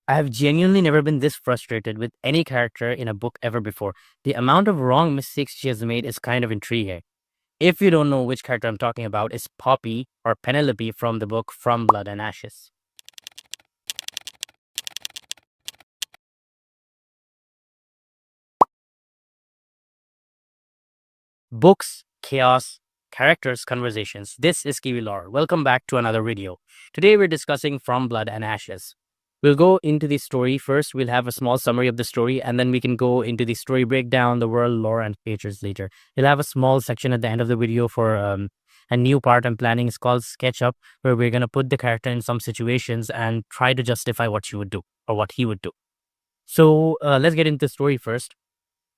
I have genuinely never been this frustrated with any character in a book ever before. The amount of wrong mistakes she has made is kind of intriguing. If you don't know which character I'm talking about, it's Poppy or Penelope from the book From Blood and Ashes. Books, chaos, characters, conversations. This is KiviLore. Welcome back to another video. Today we're discussing From Blood and Ashes. We'll go into the story first. We'll have a small summary of the story, and then we can go into the story breakdown, the world lore, and features later. We'll have a small section at the end of the video for a new part I'm planning. It's called Sketch Up, where we're going to put the character in some situations and try to justify what she would do or what he would do. So let's get into the story first.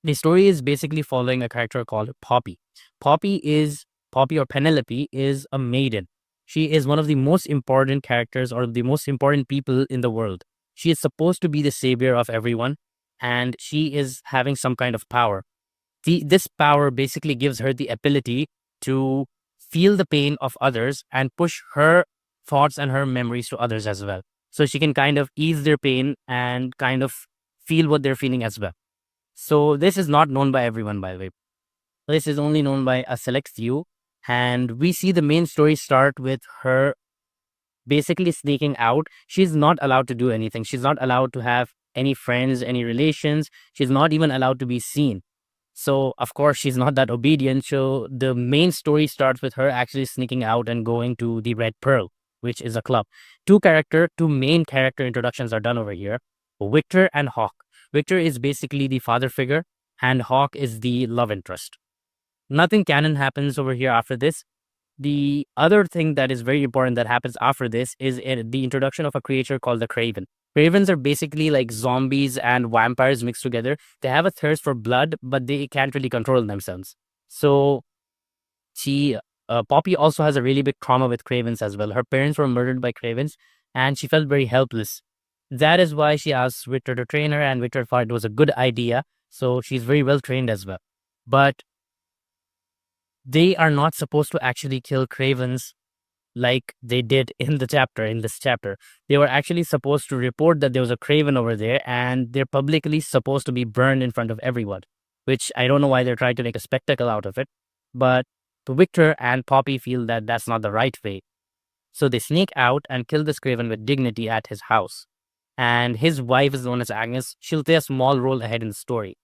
The story is basically following a character called Poppy. Poppy or Penelope is a maiden. She is one of the most important characters or the most important people in the world. She is supposed to be the savior of everyone, and she is having some kind of power. This power basically gives her the ability to feel the pain of others and push her thoughts and her memories to others as well. So she can kind of ease their pain and kind of feel what they're feeling as well. So this is not known by everyone, by the way. This is only known by a select few. And we see the main story start with her basically sneaking out. She's not allowed to do anything. She's not allowed to have any friends, any relations. She's not even allowed to be seen. So, of course, she's not that obedient. So the main story starts with her actually sneaking out and going to the Red Pearl, which is a club. Two main character introductions are done over here. Victor and Hawke. Victor is basically the father figure, and Hawke is the love interest. Nothing canon happens over here after this. The other thing that is very important that happens after this is the introduction of a creature called the Craven. Ravens are basically like zombies and vampires mixed together. They have a thirst for blood, but they can't really control themselves. So she, Poppy also has a really big trauma with Cravens as well. Her parents were murdered by Cravens, and she felt very helpless. That is why she asked Victor to train her, and Victor thought it was a good idea. So she's very well trained as well. But they are not supposed to actually kill Cravens like they did in this chapter. They were actually supposed to report that there was a Craven over there, and they're publicly supposed to be burned in front of everyone, which I don't know why they're trying to make a spectacle out of it. But Victor and Poppy feel that that's not the right way. So they sneak out and kill this Craven with dignity at his house. And his wife is known as Agnes. She'll play a small role ahead in the story.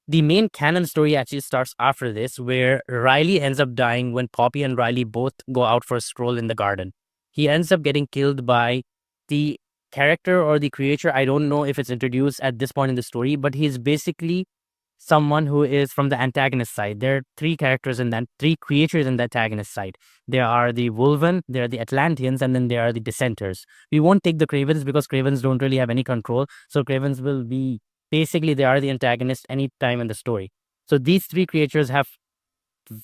The main canon story actually starts after this, where Riley ends up dying when Poppy and Riley both go out for a stroll in the garden. He ends up getting killed by the character or the creature. I don't know if it's introduced at this point in the story, but he's basically someone who is from the antagonist side. There are three creatures in the antagonist side. There are the Wolven, there are the Atlantians, and then there are the Dissenters. We won't take the Cravens because Cravens don't really have any control. So Cravens will be basically, they are the antagonist any time in the story. So these three creatures have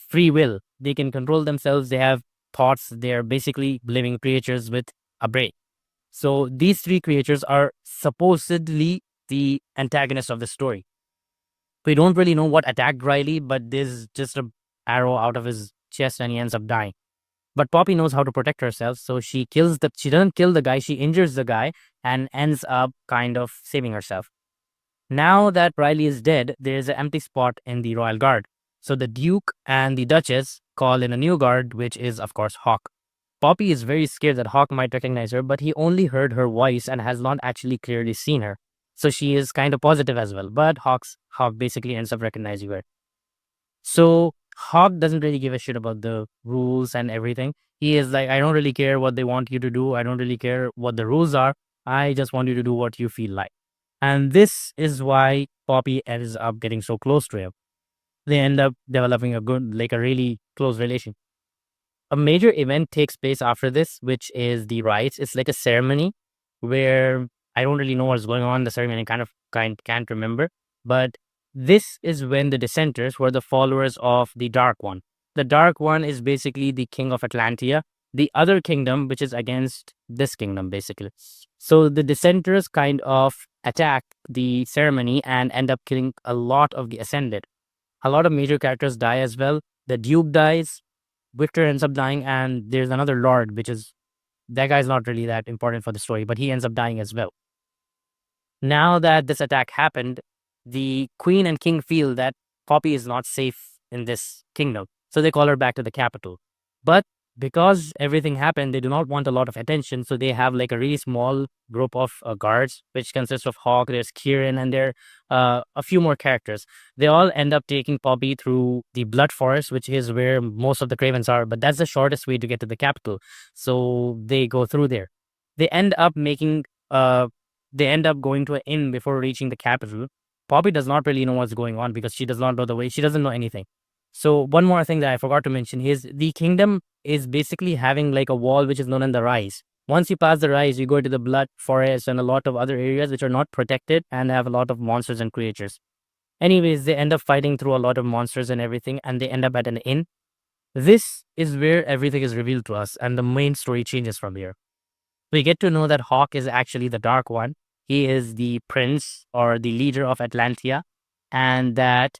free will. They can control themselves. They have thoughts. They are basically living creatures with a brain. So these three creatures are supposedly the antagonists of the story. We don't really know what attacked Riley, but there's just a arrow out of his chest and he ends up dying. But Poppy knows how to protect herself, so she doesn't kill the guy, she injures the guy and ends up kind of saving herself. Now that Riley is dead, there's an empty spot in the Royal Guard. So the Duke and the Duchess call in a new guard, which is, of course, Hawke. Poppy is very scared that Hawke might recognize her, but he only heard her voice and has not actually clearly seen her. So she is kind of positive as well, but Hawke basically ends up recognizing her. So Hawke doesn't really give a shit about the rules and everything. He is like, I don't really care what they want you to do. I don't really care what the rules are. I just want you to do what you feel like. And this is why Poppy ends up getting so close to him. They end up developing a really close relation. A major event takes place after this, which is the rites. It's like a ceremony where I don't really know what's going on. The ceremony can't remember. But this is when the dissenters were the followers of the Dark One. The Dark One is basically the king of Atlantia, the other kingdom, which is against this kingdom, basically. So the dissenters kind of attack the ceremony and end up killing a lot of the Ascended. A lot of major characters die as well. The Duke dies, Victor ends up dying, and there's another Lord, that guy's not really that important for the story, but he ends up dying as well. Now that this attack happened, the queen and king feel that Poppy is not safe in this kingdom. So they call her back to the capital. But because everything happened, they do not want a lot of attention. So they have like a really small group of guards, which consists of Hawke, there's Kieran, and there a few more characters. They all end up taking Poppy through the Blood Forest, which is where most of the Cravens are. But that's the shortest way to get to the capital. So they go through there. They end up making they end up going to an inn before reaching the capital. Poppy does not really know what's going on because she does not know the way. She doesn't know anything. So one more thing that I forgot to mention is the kingdom is basically having like a wall which is known as the Rise. Once you pass the Rise, you go to the Blood Forest and a lot of other areas which are not protected and have a lot of monsters and creatures. Anyways, they end up fighting through a lot of monsters and everything, and they end up at an inn. This is where everything is revealed to us, and the main story changes from here. We get to know that Hawke is actually the Dark One. He is the prince or the leader of Atlantia, and that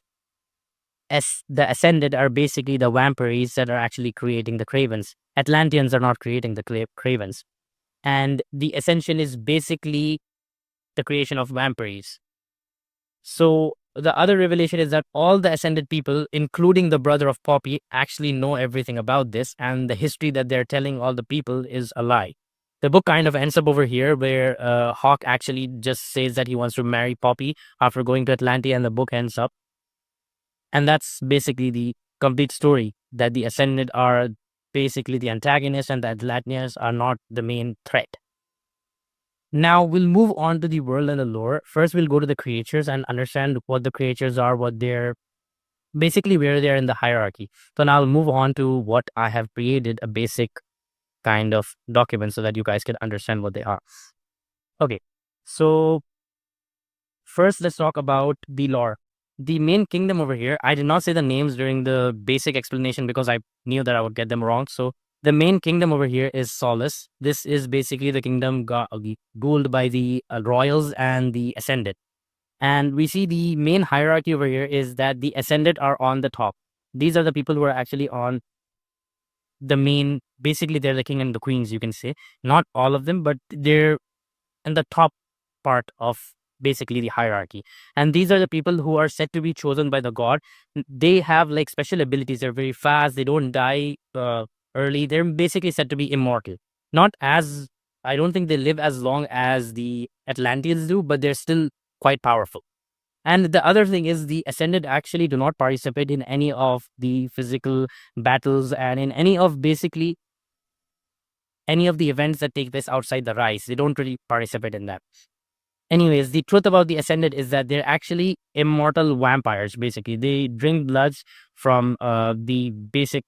the Ascended are basically the vampires that are actually creating the Cravens. Atlantians are not creating the Cravens. And the Ascension is basically the creation of vampires. So the other revelation is that all the Ascended people, including the brother of Poppy, actually know everything about this, and the history that they're telling all the people is a lie. The book kind of ends up over here where Hawke actually just says that he wants to marry Poppy after going to Atlantia, and the book ends up. And that's basically the complete story, that the Ascended are basically the antagonists and the Atlanteans are not the main threat. Now we'll move on to the world and the lore. First, we'll go to the creatures and understand what the creatures are, what they're basically where they're in the hierarchy. So now I'll move on to what I have created, a basic kind of document so that you guys can understand what they are. Okay, so first let's talk about the lore. The main kingdom over here, I did not say the names during the basic explanation because I knew that I would get them wrong. So the main kingdom over here is Solis. This is basically the kingdom ruled by the royals and the Ascended. And we see the main hierarchy over here is that the Ascended are on the top. These are the people who are actually on the main, basically they're the king and the queens, you can say. Not all of them, but they're in the top part of basically the hierarchy. And these are the people who are said to be chosen by the god. They have like special abilities. They're very fast. They don't die early. They're basically said to be immortal. Not as, I don't think they live as long as the Atlanteans do, but they're still quite powerful. And the other thing is the Ascended actually do not participate in any of the physical battles and in any of basically any of the events that take place outside the Rise. They don't really participate in that. Anyways, the truth about the Ascended is that they're actually immortal vampires. Basically, they drink bloods from the basic,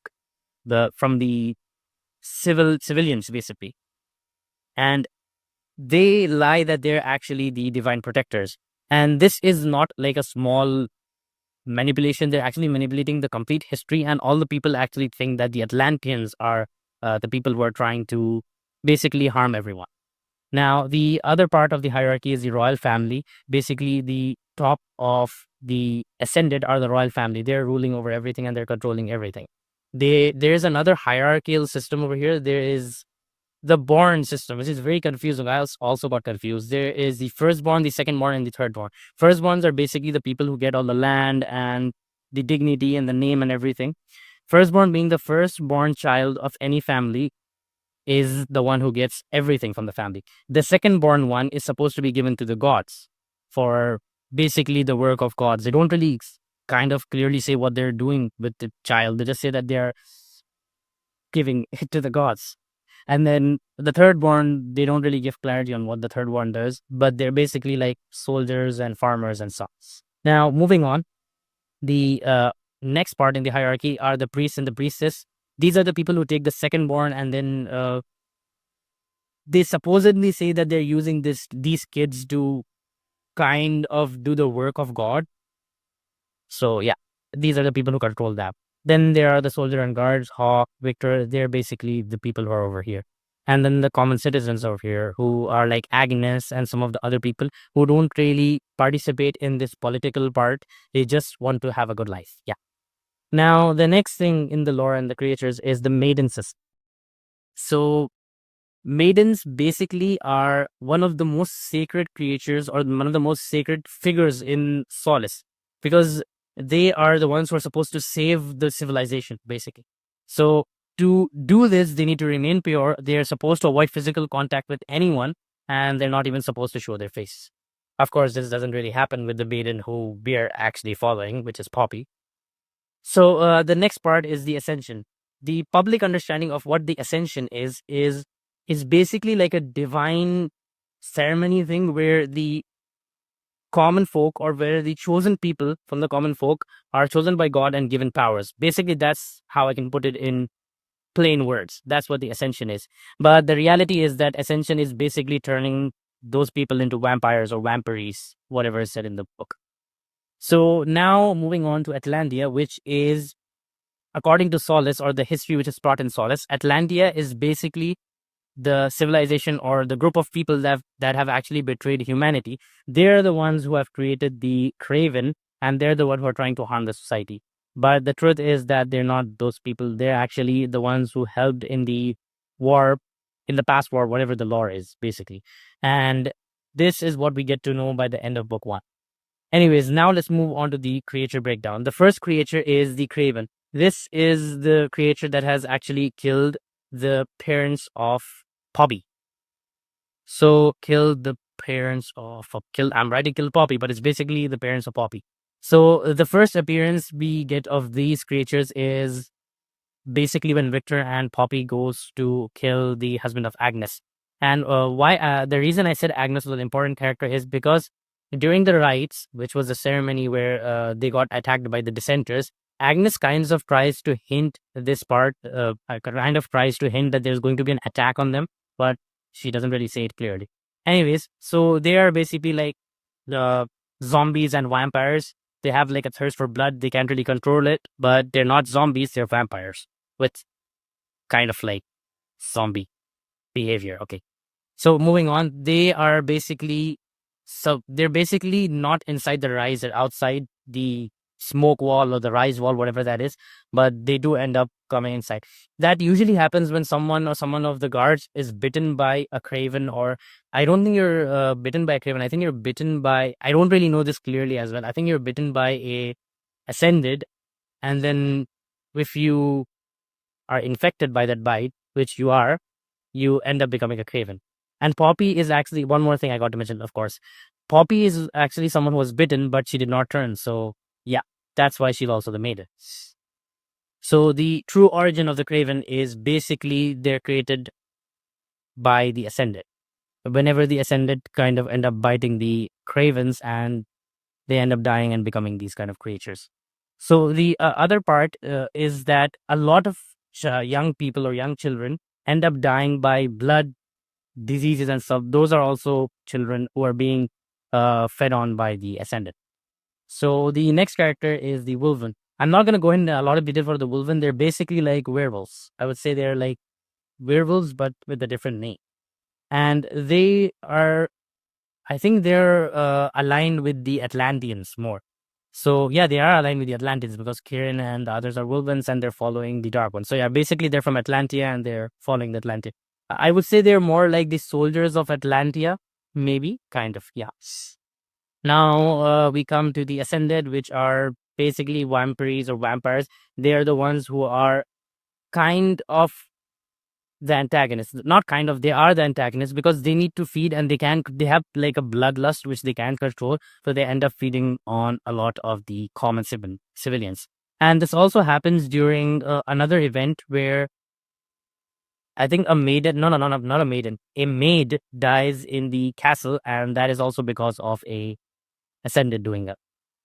from the civilians, basically, and they lie that they're actually the divine protectors. And this is not like a small manipulation. They're actually manipulating the complete history, and all the people actually think that the Atlanteans are the people who are trying to basically harm everyone. Now, the other part of the hierarchy is the royal family. Basically, the top of the Ascended are the royal family. They're ruling over everything and they're controlling everything. There's another hierarchical system over here. There is the born system, which is very confusing. I also got confused. There is the firstborn, the secondborn, and the thirdborn. Firstborns are basically the people who get all the land and the dignity and the name and everything. Firstborn being the firstborn child of any family is the one who gets everything from the family. The second born one is supposed to be given to the gods for basically the work of gods. They don't really kind of clearly say what they're doing with the child. They just say that they're giving it to the gods. And then the third born, they don't really give clarity on what the third born does, but they're basically like soldiers and farmers and stuff. Now, moving on, the next part in the hierarchy are the priests and the priestess. These are the people who take the second born, and then they supposedly say that they're using these kids to kind of do the work of God. So yeah, these are the people who control that. Then there are the soldier and guards, Hawke, Victor. They're basically the people who are over here. And then the common citizens over here who are like Agnes and some of the other people who don't really participate in this political part. They just want to have a good life. Yeah. Now, the next thing in the lore and the creatures is the Maiden system. So Maidens basically are one of the most sacred creatures or one of the most sacred figures in Solis, because they are the ones who are supposed to save the civilization, basically. So to do this, they need to remain pure. They are supposed to avoid physical contact with anyone, and they're not even supposed to show their face. Of course, this doesn't really happen with the maiden who we are actually following, which is Poppy. So the next part is the ascension. The public understanding of what the ascension is basically like a divine ceremony thing where the common folk, or where the chosen people from the common folk are chosen by God and given powers. Basically, that's how I can put it in plain words. That's what the ascension is. But the reality is that ascension is basically turning those people into vampires or vampires, whatever is said in the book. So now moving on to Atlantia, which is, according to Solis, or the history which is brought in Solis, Atlantia is basically the civilization or the group of people that have actually betrayed humanity. They're the ones who have created the Craven, and they're the ones who are trying to harm the society. But the truth is that they're not those people. They're actually the ones who helped in the war, in the past war, whatever the lore is, basically. And this is what we get to know by the end of book 1. Anyways, now let's move on to the creature breakdown. The first creature is the Craven. This is the creature that has actually killed the parents of Poppy. So killed the parents of I'm writing kill Poppy, but it's basically the parents of Poppy. So the first appearance we get of these creatures is basically when Victor and Poppy goes to kill the husband of Agnes. And why the reason I said Agnes was an important character is because during the rites, which was the ceremony where they got attacked by the dissenters, Agnes kind of tries to hint this part, kind of tries to hint that there's going to be an attack on them, but she doesn't really say it clearly. Anyways, so they are basically like the zombies and vampires. They have like a thirst for blood. They can't really control it, but they're not zombies. They're vampires with kind of like zombie behavior. Okay. So moving on, they're basically not inside the rise, they're outside the smoke wall or the rise wall, whatever that is, but they do end up coming inside. That usually happens when someone of the guards is bitten by a Craven, or I don't think you're bitten by a Craven. I think you're bitten by, I don't really know this clearly as well. I think you're bitten by a Ascended, and then if you are infected by that bite, which you end up becoming a Craven. And Poppy is actually, one more thing I got to mention, of course. Poppy is actually someone who was bitten, but she did not turn. So, yeah, that's why she's also the maiden. So, the true origin of the Craven is basically they're created by the Ascended. Whenever the Ascended kind of end up biting the Cravens, and they end up dying and becoming these kind of creatures. So, the other part is that a lot of young people or young children end up dying by blood diseases and stuff. Those are also children who are being fed on by the Ascended. So the next character is the Wolven. I'm not going to go into a lot of detail for the Wolven. They're basically like werewolves. I would say they're like werewolves, but with a different name. And they are, I think they're aligned with the Atlantians more. So yeah, they are aligned with the Atlanteans because Kieran and the others are Wolvens, and they're following the Dark One. So yeah, basically they're from Atlantia and they're following the Atlantean. I would say they're more like the soldiers of Atlantia, maybe, kind of, yeah. Now we come to the Ascended, which are basically vampires or vampires. They are the ones who are kind of the antagonists. Not kind of, they are the antagonists because they need to feed, and they have like a bloodlust which they can't control. So they end up feeding on a lot of the common civilians. And this also happens during another event where I think a maiden, no, not a maiden. A maid dies in the castle, and that is also because of a Ascended doing it.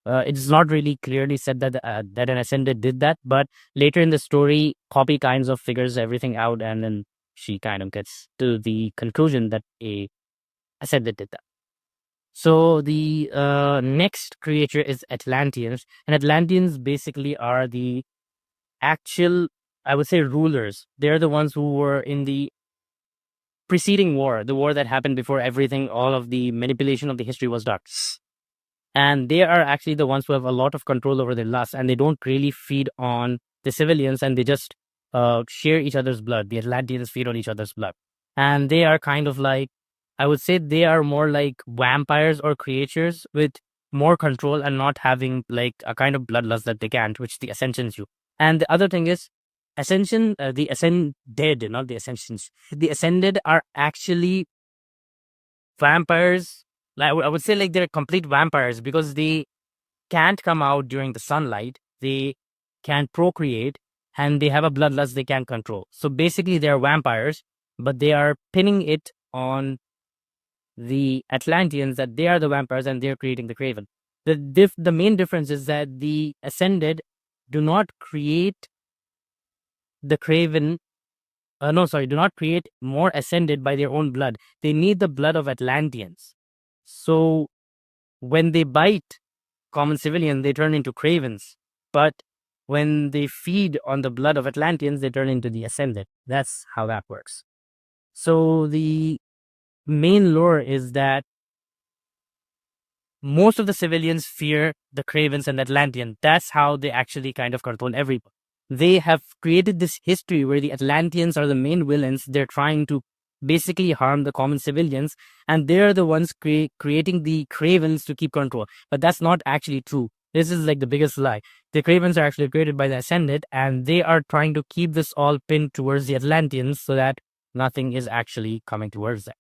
It's not really clearly said that that an Ascended did that, but later in the story, Poppy kinds of figures everything out, and then she kind of gets to the conclusion that a Ascended did that. So the next creature is Atlantians, and Atlantians basically are the actual, I would say, rulers. They're the ones who were in the preceding war, the war that happened before everything, all of the manipulation of the history was done. And they are actually the ones who have a lot of control over their lust, and they don't really feed on the civilians, and they just share each other's blood. The Atlanteans feed on each other's blood. and they are kind of like, I would say they are more like vampires or creatures with more control and not having like a kind of bloodlust that they can't, which the Ascensions do. And the other thing is, the Ascended, not the Ascensions. The Ascended are actually vampires. Like, I would say like they're complete vampires because they can't come out during the sunlight. They can't procreate, and they have a bloodlust they can't control. So basically, they're vampires, but they are pinning it on the Atlantians that they are the vampires and they're creating the Craven. The main difference is that the Ascended do not create the Craven. No, sorry, do not create more Ascended by their own blood. They need the blood of Atlanteans. So when they bite common civilian, they turn into Cravens. But when they feed on the blood of Atlanteans, they turn into the Ascended. That's how that works. So the main lore is that most of the civilians fear the Cravens and Atlantean. That's how they actually kind of control everyone. They have created this history where the Atlanteans are the main villains. They're trying to basically harm the common civilians, and they're the ones creating the Cravens to keep control. But that's not actually true. This is like the biggest lie. The Cravens are actually created by the Ascended, and they are trying to keep this all pinned towards the Atlanteans so that nothing is actually coming towards them.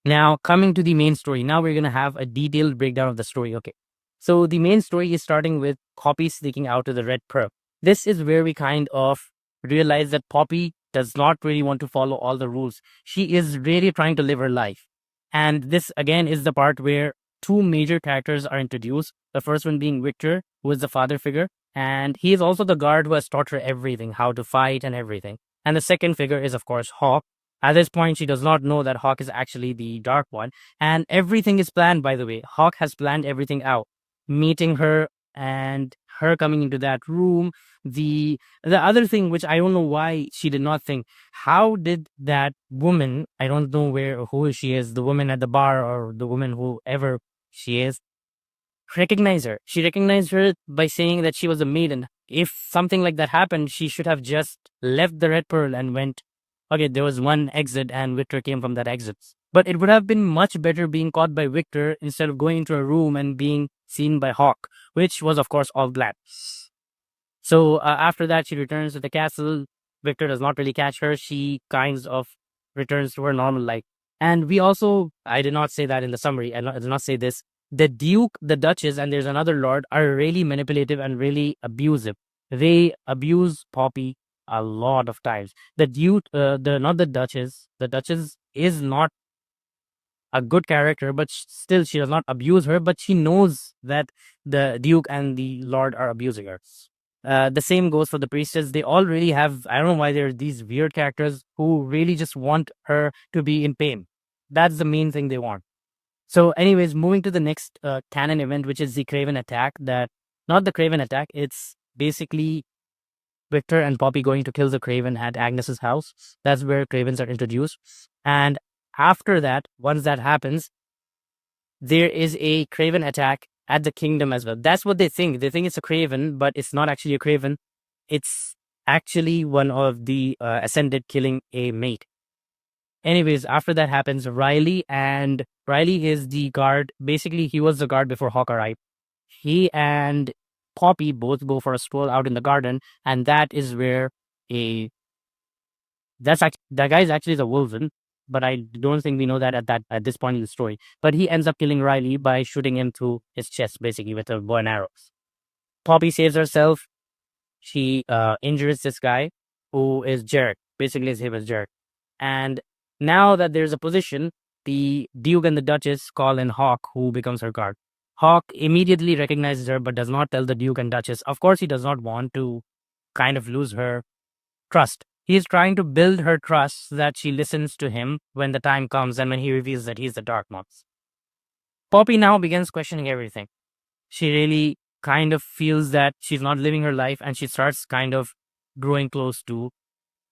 Now, coming to the main story. Now we're going to have a detailed breakdown of the story. Okay. So the main story is starting with Poppy sneaking out to the Red Pearl. This is where we kind of realize that Poppy does not really want to follow all the rules. She is really trying to live her life. And this, again, is the part where two major characters are introduced. The first one being Victor, who is the father figure. And he is also the guard who has taught her everything, how to fight and everything. And the second figure is, of course, Hawke. At this point, she does not know that Hawke is actually the Dark One. And everything is planned, by the way. Hawke has planned everything out. Meeting her and her coming into that room. The other thing, which I don't know why she did not think, how did that woman, I don't know who she is, the woman at the bar or the woman whoever she is, recognize her? She recognized her by saying that she was a maiden. If something like that happened, she should have just left the Red Pearl and went. Okay, there was one exit and Victor came from that exit. But it would have been much better being caught by Victor instead of going into a room and being seen by Hawke, which was, of course, all glad. So after that, she returns to the castle. Victor does not really catch her. She kind of returns to her normal life. And we also, I did not say that in the summary. I did not say this. The Duke, the Duchess, and there's another lord are really manipulative and really abusive. They abuse Poppy a lot of times. The Duke, not the Duchess. The Duchess is not a good character, but still she does not abuse her. But she knows that the Duke and the Lord are abusing her. The same goes for the priestess. They all really have, I don't know why they're these weird characters who really just want her to be in pain. That's the main thing they want. So anyways, moving to the next canon event, which is the Craven attack. Not the Craven attack, it's basically Victor and Poppy going to kill the Craven at Agnes's house. That's where Cravens are introduced. And after that, once that happens, there is a Craven attack at the kingdom as well. That's what they think. They think it's a Craven, but it's not actually a Craven. It's actually one of the Ascended killing a mate. Anyways, after that happens, Riley is the guard. Basically, he was the guard before Hawke arrived. He and Poppy both go for a stroll out in the garden, and that is where that guy is actually the Wolven, but I don't think we know that at this point in the story. But he ends up killing Riley by shooting him through his chest, basically with a bow and arrows. Poppy saves herself. She injures this guy who is Jared. Basically, his name is Jared. And now that there's a position, the Duke and the Duchess call in Hawke, who becomes her guard. Hawke immediately recognizes her, but does not tell the Duke and Duchess. Of course, he does not want to kind of lose her trust. He is trying to build her trust so that she listens to him when the time comes and when he reveals that he's the Dark One. Poppy now begins questioning everything. She really kind of feels that she's not living her life, and she starts kind of growing close to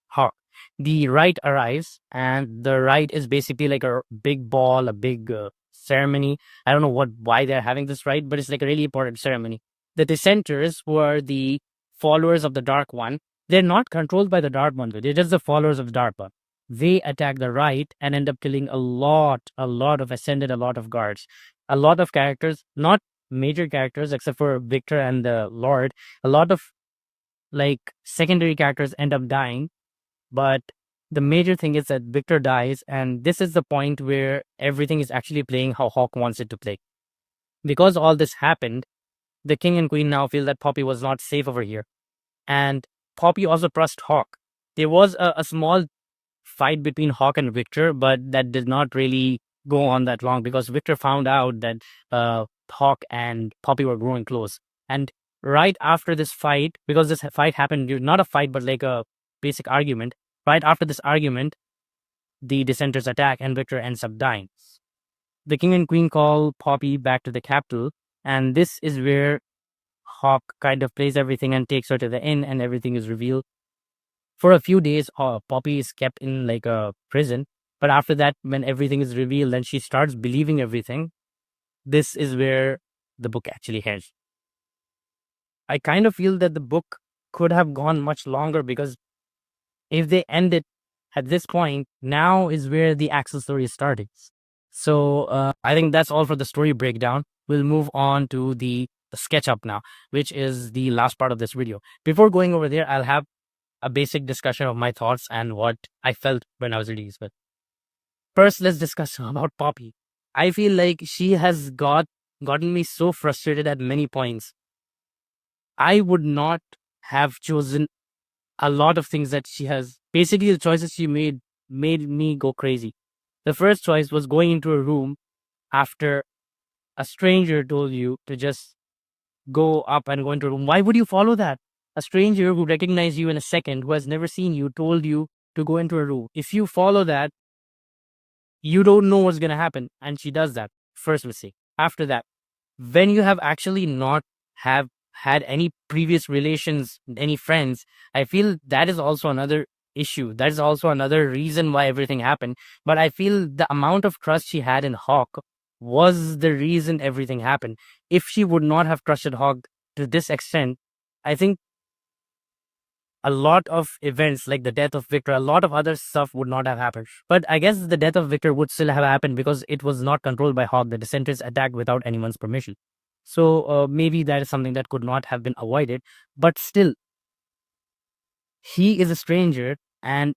Hawke. The rite arrives, and the rite is basically like a big ball, a big ceremony. I don't know why they're having this rite, but it's like a really important ceremony. The dissenters, who are the followers of the Dark One, they're not controlled by the Dark One. They're just the followers of the Dark One. they attack the right and end up killing a lot of Ascended, a lot of guards, a lot of characters, not major characters except for Victor and the Lord. A lot of like secondary characters end up dying, but the major thing is that Victor dies, and this is the point where everything is actually playing how Hawke wants it to play. Because all this happened, the king and queen now feel that Poppy was not safe over here, and Poppy also trusts Hawke. There was a small fight between Hawke and Victor, but that did not really go on that long because Victor found out that Hawke and Poppy were growing close. And right after this fight, because this fight happened, not a fight, but like a basic argument, right after this argument, the dissenters attack and Victor ends up dying. The king and queen call Poppy back to the capital, and this is where Hawke kind of plays everything and takes her to the inn, and everything is revealed. For a few days, Poppy is kept in like a prison. But after that, when everything is revealed and she starts believing everything, this is where the book actually ends. I kind of feel that the book could have gone much longer because if they end it at this point, now is where the actual story is starting. So I think that's all for the story breakdown. We'll move on to the sketch up now, which is the last part of this video. Before going over there, I'll have a basic discussion of my thoughts and what I felt when I was reading this. But first, let's discuss about Poppy. I feel like she has gotten me so frustrated at many points. I would not have chosen a lot of things that she has. Basically, the choices she made me go crazy. The first choice was going into a room after a stranger told you to just go up and go into a room. Why would you follow that? A stranger who recognized you in a second, who has never seen you, told you to go into a room. If you follow that, you don't know what's going to happen. And she does that. First mistake. After that, when you have actually not have had any previous relations, any friends, I feel that is also another issue. That is also another reason why everything happened. But I feel the amount of trust she had in Hawke was the reason everything happened. If she would not have trusted Hawke to this extent, I think a lot of events like the death of Victor, a lot of other stuff would not have happened. But I guess the death of Victor would still have happened because it was not controlled by Hawke. The dissenters attacked without anyone's permission. So maybe that is something that could not have been avoided. But still, he is a stranger. And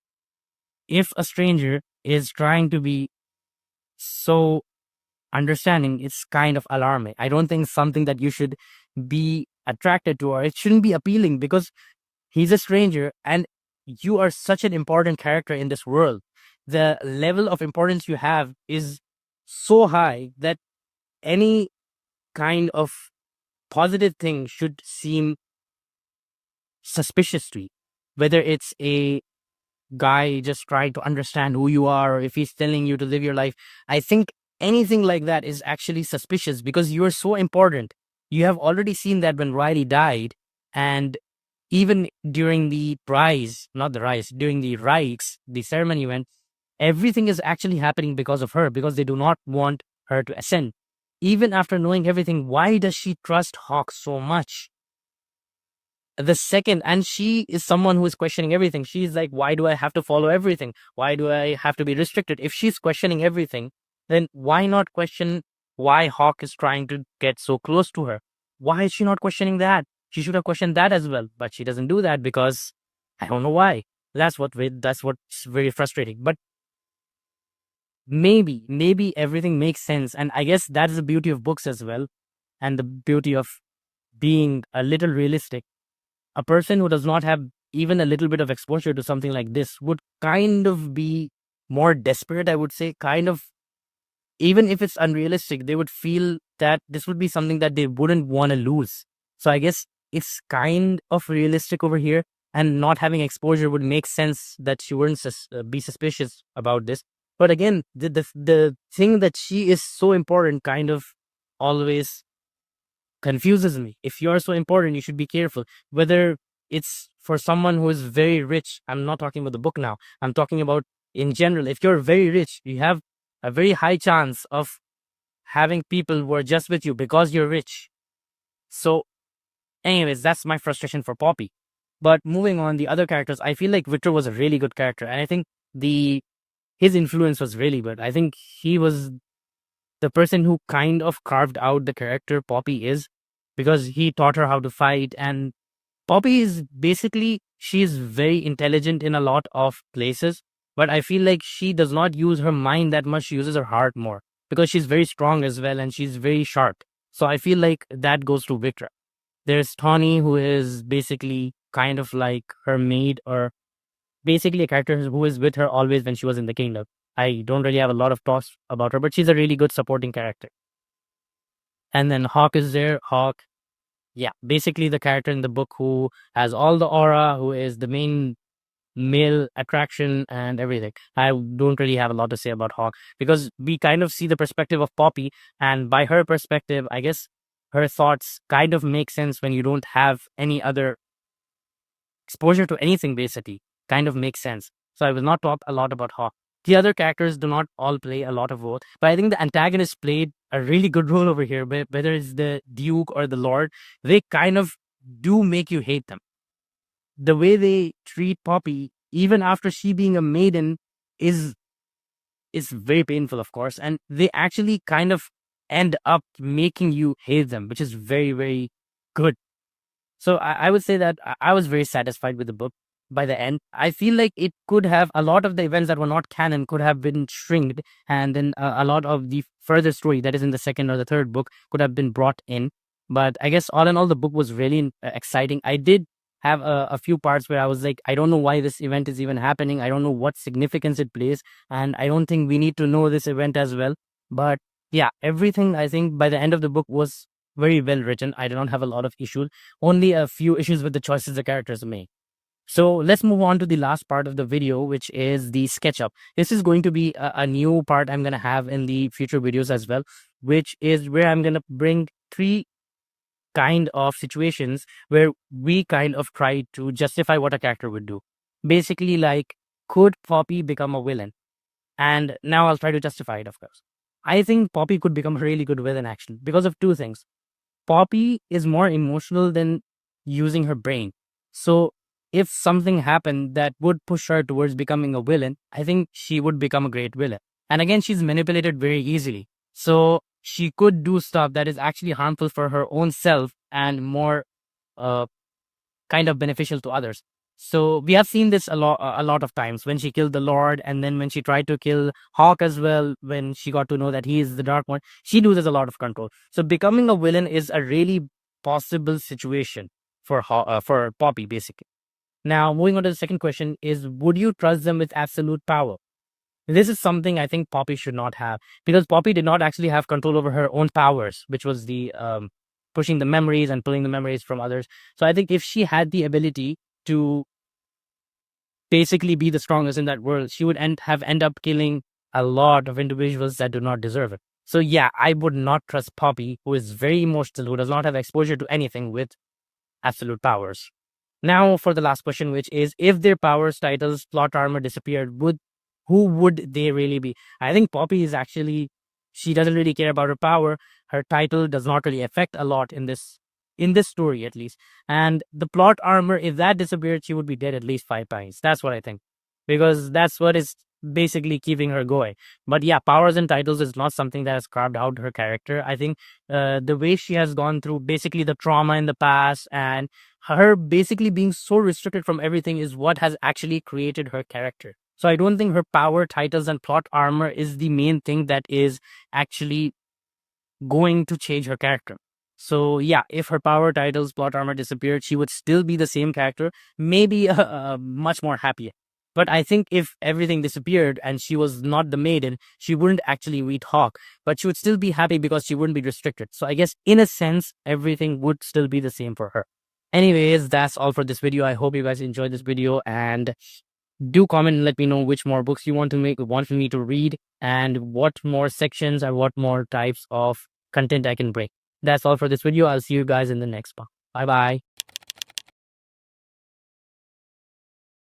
if a stranger is trying to be so understanding, it's kind of alarming. I don't think something that you should be attracted to, or it shouldn't be appealing because he's a stranger and you are such an important character in this world. The level of importance you have is so high that any kind of positive thing should seem suspicious to you. Whether it's a guy just trying to understand who you are, or if he's telling you to live your life, I think anything like that is actually suspicious because you are so important. You have already seen that when Riley died, and even during the during the rites, the ceremony event, everything is actually happening because of her, because they do not want her to ascend. Even after knowing everything, why does she trust Hawke so much? The second, and she is someone who is questioning everything. She's like, why do I have to follow everything? Why do I have to be restricted? If she's questioning everything, then why not question why Hawke is trying to get so close to her? Why is she not questioning that? She should have questioned that as well, but she doesn't do that because I don't know why. That's what's very frustrating. But maybe everything makes sense, and I guess that's the beauty of books as well, and the beauty of being a little realistic. A person who does not have even a little bit of exposure to something like this would kind of be more desperate, I would say. Kind of, even if it's unrealistic, they would feel that this would be something that they wouldn't want to lose. So I guess it's kind of realistic over here, and not having exposure would make sense that she wouldn't be suspicious about this. But again, the thing that she is so important kind of always confuses me. If you're so important, you should be careful. Whether it's for someone who is very rich, I'm not talking about the book now, I'm talking about in general. If you're very rich, you have a very high chance of having people who are just with you because you're rich. So anyways, that's my frustration for Poppy. But moving on, the other characters, I feel like Victor was a really good character, and I think the his influence was really good. I think he was the person who kind of carved out the character Poppy is, because he taught her how to fight. And Poppy is basically, she is very intelligent in a lot of places, but I feel like she does not use her mind that much. She uses her heart more because she's very strong as well and she's very sharp. So I feel like that goes to Victra. There's Tawny, who is basically kind of like her maid, or basically a character who is with her always when she was in the kingdom. I don't really have a lot of thoughts about her, but she's a really good supporting character. And then Hawke is there. Hawke, yeah, basically the character in the book who has all the aura, who is the main male attraction and everything. I don't really have a lot to say about Hawke because we kind of see the perspective of Poppy, and by her perspective, I guess her thoughts kind of make sense when you don't have any other exposure to anything, basically. Kind of makes sense. So I will not talk a lot about Hawke. The other characters do not all play a lot of role, but I think the antagonist played a really good role over here. Whether it's the Duke or the Lord, they kind of do make you hate them. The way they treat Poppy, even after she being a maiden, is very painful, of course, and they actually kind of end up making you hate them, which is very, very good. So I would say that I was very satisfied with the book by the end. I feel like it could have, a lot of the events that were not canon could have been shrinked, and then a lot of the further story that is in the second or the third book could have been brought in. But I guess all in all, the book was really exciting. I did have a few parts where I was like, I don't know why this event is even happening. I don't know what significance it plays, and I don't think we need to know this event as well. But yeah, everything, I think by the end of the book, was very well written. I do not have a lot of issues, only a few issues with the choices the characters make. So let's move on to the last part of the video, which is the SketchUp. This is going to be a new part I'm going to have in the future videos as well, which is where I'm going to bring three kind of situations where we kind of try to justify what a character would do. Basically, like, could Poppy become a villain? And now I'll try to justify it, of course. I think Poppy could become a really good villain, actually, because of two things. Poppy is more emotional than using her brain. So if something happened that would push her towards becoming a villain, I think she would become a great villain. And again, she's manipulated very easily. So she could do stuff that is actually harmful for her own self and more kind of beneficial to others. So we have seen this a lot of times when she killed the Lord, and then when she tried to kill Hawke as well, when she got to know that he is the Dark One, she loses a lot of control. So becoming a villain is a really possible situation for Poppy, basically. Now, moving on to the second question is, would you trust them with absolute power? This is something I think Poppy should not have, because Poppy did not actually have control over her own powers, which was the pushing the memories and pulling the memories from others. So I think if she had the ability to basically be the strongest in that world, she would end up killing a lot of individuals that do not deserve it. So yeah, I would not trust Poppy, who is very emotional, who does not have exposure to anything, with absolute powers. Now for the last question, which is, if their powers, titles, plot armor disappeared, who would they really be? I think Poppy is actually, she doesn't really care about her power. Her title does not really affect a lot in this story, at least. And the plot armor, if that disappeared, she would be dead at least 5 times. That's what I think, because that's what is basically keeping her going. But yeah, powers and titles is not something that has carved out her character. I think the way she has gone through basically the trauma in the past, and her basically being so restricted from everything, is what has actually created her character. So I don't think her power, titles, and plot armor is the main thing that is actually going to change her character. So yeah, if her power, titles, plot armor disappeared, she would still be the same character, maybe much more happy. But I think if everything disappeared and she was not the maiden, she wouldn't actually meet Hawke, but she would still be happy because she wouldn't be restricted. So I guess in a sense, everything would still be the same for her. Anyways, that's all for this video. I hope you guys enjoyed this video, and do comment and let me know which more books you want me to read, and what more sections or what more types of content I can bring. That's all for this video. I'll see you guys in the next one. Bye bye.